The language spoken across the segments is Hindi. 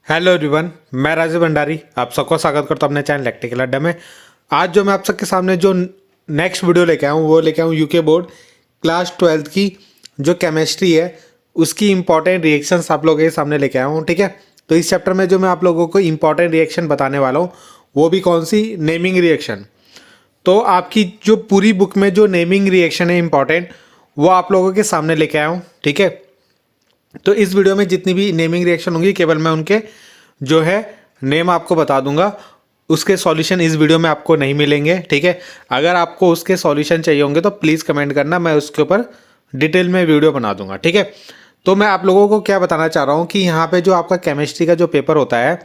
हेलो एवरीवन, मैं राजू भंडारी आप सबको स्वागत करता हूं अपने चैनल लैक्टिकल अड्डा में। आज जो मैं आप सबके सामने जो नेक्स्ट वीडियो लेके आया हूं वो लेके आया हूं यूके बोर्ड क्लास 12th की जो केमिस्ट्री है उसकी इंपॉर्टेंट रिएक्शंस आप लोगों के सामने लेके आया हूं। ठीक है, तो इस चैप्टर में जो मैं आप लोगों को इंपॉर्टेंट रिएक्शन बताने वाला हूँ वो भी कौन सी, नेमिंग रिएक्शन। तो आपकी जो पूरी बुक में जो नेमिंग रिएक्शन है इंपॉर्टेंट वो आप लोगों के सामने लेके आया हूँ। ठीक है, तो इस वीडियो में जितनी भी नेमिंग रिएक्शन होंगी केवल मैं उनके जो है नेम आपको बता दूंगा, उसके सॉल्यूशन इस वीडियो में आपको नहीं मिलेंगे। ठीक है, अगर आपको उसके सॉल्यूशन चाहिए होंगे तो प्लीज़ कमेंट करना, मैं उसके ऊपर डिटेल में वीडियो बना दूंगा। ठीक है, तो मैं आप लोगों को क्या बताना चाह रहा हूँ कि यहाँ पे जो आपका केमिस्ट्री का जो पेपर होता है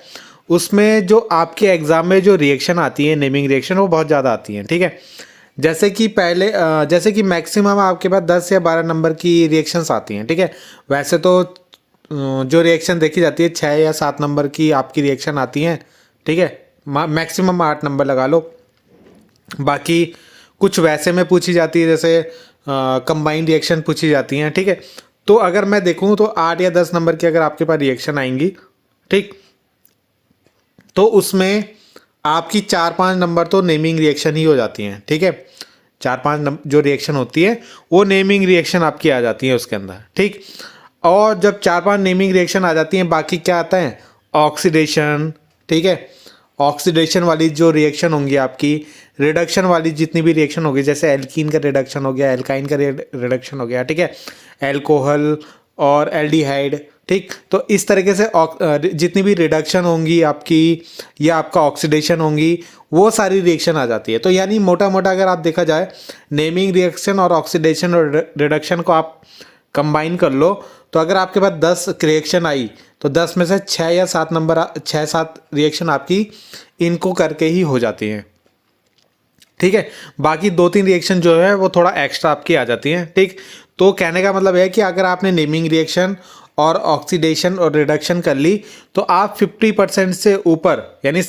उसमें जो आपके एग्जाम में जो रिएक्शन आती है नेमिंग रिएक्शन वो बहुत ज़्यादा आती हैं। ठीक है, जैसे कि मैक्सिमम आपके पास 10 या 12 नंबर की रिएक्शंस आती हैं। ठीक है, वैसे तो जो रिएक्शन देखी जाती है 6 या 7 नंबर की आपकी रिएक्शन आती हैं। ठीक है, मैक्सिमम 8 नंबर लगा लो। बाकी कुछ वैसे में पूछी जाती है, जैसे कंबाइंड रिएक्शन पूछी जाती हैं। ठीक है, तो अगर मैं देखूँ तो 8 या 10 नंबर की अगर आपके पास रिएक्शन आएंगी, ठीक, तो उसमें आपकी 4-5 नंबर तो नेमिंग रिएक्शन ही हो जाती हैं। ठीक है, 4-5 जो रिएक्शन होती है वो नेमिंग रिएक्शन आपकी आ जाती है उसके अंदर। ठीक, और जब 4-5 नेमिंग रिएक्शन आ जाती हैं बाकी क्या आता है, ऑक्सीडेशन। ठीक है, ऑक्सीडेशन वाली जो रिएक्शन होंगी आपकी, रिडक्शन वाली जितनी भी रिएक्शन होगी, जैसे एल्कीन का रिडक्शन हो गया, एल्काइन का रिडक्शन हो गया। ठीक है, एल्कोहल और एल्डिहाइड। ठीक, तो इस तरीके से जितनी भी रिडक्शन होंगी आपकी या आपका ऑक्सीडेशन होंगी वो सारी रिएक्शन आ जाती है। तो यानी मोटा मोटा अगर आप देखा जाए नेमिंग रिएक्शन और ऑक्सीडेशन और रिडक्शन को आप कंबाइन कर लो तो अगर आपके पास 10 रिएक्शन आई तो 10 में से 6 या 7 नंबर 6-7 रिएक्शन आपकी इनको करके ही हो जाती हैं। ठीक है, बाकी 2-3 रिएक्शन जो है वो थोड़ा एक्स्ट्रा आपकी आ जाती हैं। ठीक, तो कहने का मतलब है कि अगर आपने नेमिंग रिएक्शन और ऑक्सीडेशन और रिडक्शन कर ली तो आप 50% से ऊपर, यानी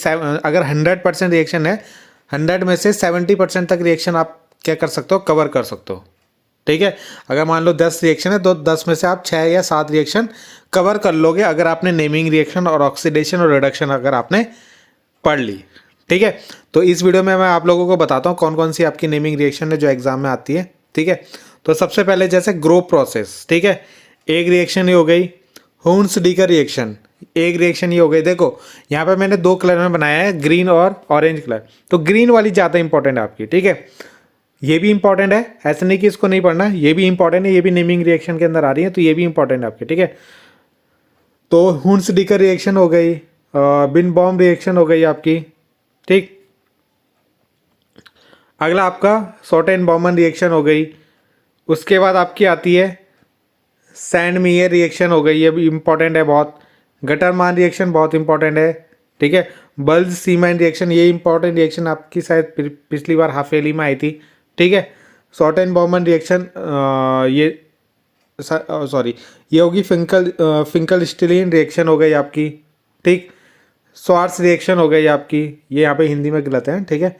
अगर 100% रिएक्शन है 100 में से 70% तक रिएक्शन आप क्या कर सकते हो, कवर कर सकते हो। ठीक है, अगर मान लो 10 रिएक्शन है तो 10 में से आप 6 या 7 रिएक्शन कवर कर लोगे अगर आपने नेमिंग रिएक्शन और ऑक्सीडेशन और रिडक्शन अगर आपने पढ़ ली। ठीक है, तो इस वीडियो में मैं आप लोगों को बताता हूँ कौन कौन सी आपकी नेमिंग रिएक्शन है जो एग्जाम में आती है। ठीक है, तो सबसे पहले जैसे ग्रो प्रोसेस। ठीक है, एक रिएक्शन ही हो गई, हुन्स डीकर रिएक्शन एक रिएक्शन ही हो गई। देखो यहाँ पे मैंने 2 कलर में बनाया है, ग्रीन और ऑरेंज कलर, तो ग्रीन वाली ज़्यादा इंपॉर्टेंट है आपकी। ठीक है, ये भी इंपॉर्टेंट है, ऐसे नहीं कि इसको नहीं पढ़ना, ये भी इंपॉर्टेंट है, ये भी नेमिंग रिएक्शन के अंदर आ रही है तो ये भी इंपॉर्टेंट है आपके। ठीक है, तो हुन्स डीकर रिएक्शन हो गई, बिन बॉम रिएक्शन हो गई आपकी। ठीक, अगला आपका सॉटेन बॉमन रिएक्शन हो गई, उसके बाद आपकी आती है सैंड मीयर रिएक्शन हो गई, ये भी इंपॉर्टेंट है बहुत। गटरमान रिएक्शन बहुत इंपॉर्टेंट है। ठीक है, बल्ज सीमैन रिएक्शन, ये इंपॉर्टेंट रिएक्शन आपकी शायद पिछली बार हाफ ईयरली में आई थी। ठीक है, सॉटेन बॉमन रिएक्शन ये सॉरी ये होगी फिंकल स्टिलिन रिएक्शन हो गई आपकी। ठीक, स्वार्ट्स रिएक्शन हो गई आपकी, ये यहाँ पे हिंदी में गलत है। ठीक है,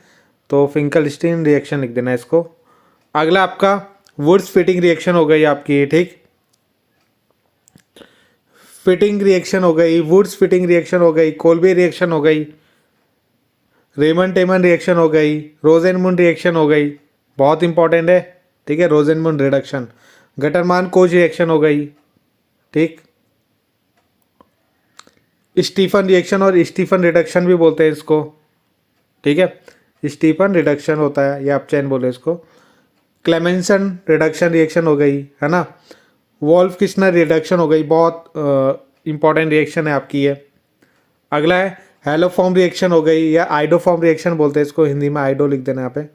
तो फिंकल स्टिलिन रिएक्शन लिख देना इसको। अगला आपका वुड्स फिटिंग रिएक्शन हो गई आपकी। ठीक, फिटिंग रिएक्शन हो गई, वुड्स फिटिंग रिएक्शन हो गई, कोल्बे रिएक्शन हो गई, रेमन टेमन रिएक्शन हो गई, रोजेनमुंड रिएक्शन हो गई, बहुत इंपॉर्टेंट है। ठीक है, रोजेनमुंड रिडक्शन, गटरमान कोच रिएक्शन हो गई। ठीक, स्टीफन रिएक्शन और स्टीफन रिडक्शन भी बोलते हैं इसको। ठीक है, स्टीफन रिडक्शन होता है, ये आप चैन बोले इसको। क्लेमेंसन रिडक्शन रिएक्शन हो गई, है ना। वॉल्फ किस्नर रिडक्शन हो गई, बहुत इंपॉर्टेंट रिएक्शन है आपकी ये। अगला है हेलोफॉर्म रिएक्शन हो गई या आइडोफॉर्म रिएक्शन बोलते हैं इसको, हिंदी में आइडो लिख देना यहाँ पे,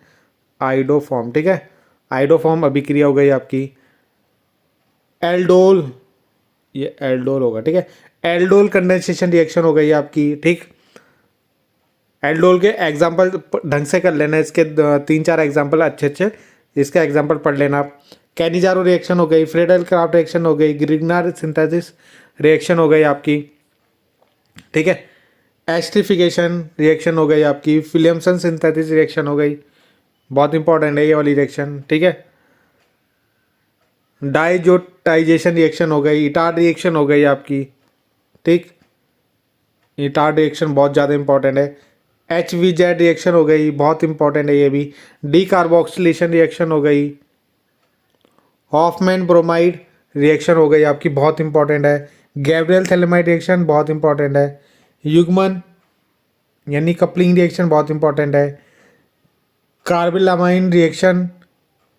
आइडोफॉर्म। ठीक है, आइडोफॉर्म अभिक्रिया हो गई आपकी। एल्डोल, ये एल्डोल होगा। ठीक है, एल्डोल कंडेंसेशन रिएक्शन हो गई आपकी। ठीक, एल्डोल के एग्जाम्पल ढंग से कर लेना, इसके 3-4 एग्जाम्पल अच्छे अच्छे इसका एग्जाम्पल पढ़ लेना आप। कैनिजारो रिएक्शन हो गई, फ्रेडल क्राफ्ट रिएक्शन हो गई, ग्रिग्नार सिंथेसिस रिएक्शन हो गई आपकी। ठीक है, एस्ट्रिफिकेशन रिएक्शन हो गई आपकी, विलियमसन सिंथेसिस रिएक्शन हो गई, बहुत इंपॉर्टेंट है ये वाली रिएक्शन। ठीक है, डाइजोटाइजेशन रिएक्शन हो गई, इटार रिएक्शन हो गई आपकी। ठीक, इटार रिएक्शन बहुत ज़्यादा इंपॉर्टेंट है। HVZ रिएक्शन हो गई, बहुत इंपॉर्टेंट है ये भी। डी कार्बोक्सिलेशन रिएक्शन हो गई। हॉफमैन ब्रोमाइड रिएक्शन हो गई आपकी, बहुत इंपॉर्टेंट है। गैब्रियल थैलेमाइड रिएक्शन बहुत इंपॉर्टेंट है। युग्मन यानी कपलिंग रिएक्शन बहुत इंपॉर्टेंट है। कार्बिलामाइन रिएक्शन,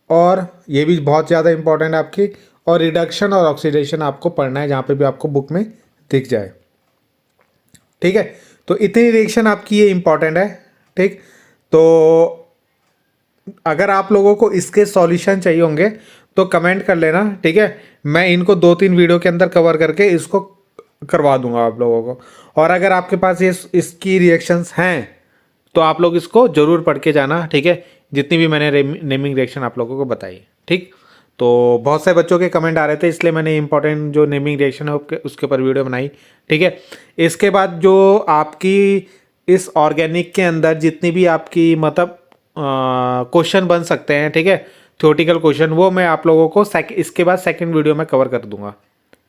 और ये भी बहुत ज़्यादा इंपॉर्टेंट है आपकी। और रिडक्शन और ऑक्सीडेशन आपको पढ़ना है, जहाँ पे भी आपको बुक में दिख जाए। ठीक है, तो इतनी रिएक्शन आपकी ये इंपॉर्टेंट है। ठीक, तो अगर आप लोगों को इसके सॉल्यूशन चाहिए होंगे तो कमेंट कर लेना। ठीक है, मैं इनको 2-3 वीडियो के अंदर कवर करके इसको करवा दूंगा आप लोगों को। और अगर आपके पास ये इसकी रिएक्शंस हैं तो आप लोग इसको ज़रूर पढ़ के जाना। ठीक है, जितनी भी मैंने नेमिंग रिएक्शन आप लोगों को बताई। ठीक, तो बहुत से बच्चों के कमेंट आ रहे थे, इसलिए मैंने इंपॉर्टेंट जो नेमिंग रिएक्शन है उसके ऊपर वीडियो बनाई। ठीक है, इसके बाद जो आपकी इस ऑर्गेनिक के अंदर जितनी भी आपकी मतलब क्वेश्चन बन सकते हैं, ठीक है, थ्योरेटिकल क्वेश्चन, वो मैं आप लोगों को इसके बाद सेकंड वीडियो में कवर कर दूंगा।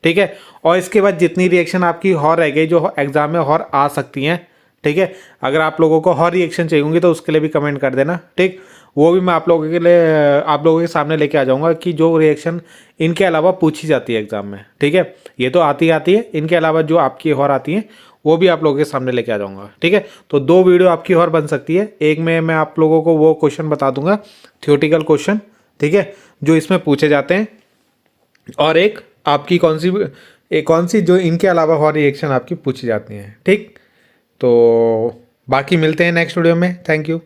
ठीक है, और इसके बाद जितनी रिएक्शन आपकी और रह गई जो एग्जाम में और आ सकती हैं, ठीक है, अगर आप लोगों को और रिएक्शन चाहिए होंगी तो उसके लिए भी कमेंट कर देना। ठीक, वो भी मैं आप लोगों के लिए आप लोगों के सामने लेके आ जाऊंगा कि जो रिएक्शन इनके अलावा पूछी जाती है एग्जाम में। ठीक है, ये तो आती है, इनके अलावा जो आपकी और आती हैं वो भी आप लोगों के सामने लेके आ जाऊंगा। ठीक है, तो 2 वीडियो आपकी और बन सकती है। एक में मैं आप लोगों को वो क्वेश्चन बता दूंगा, थ्योरेटिकल क्वेश्चन, ठीक है, जो इसमें पूछे जाते हैं, और एक आपकी कौन सी जो इनके अलावा और रिएक्शन आपकी पूछी जाती हैं। ठीक, तो बाकी मिलते हैं नेक्स्ट वीडियो में। Thank you.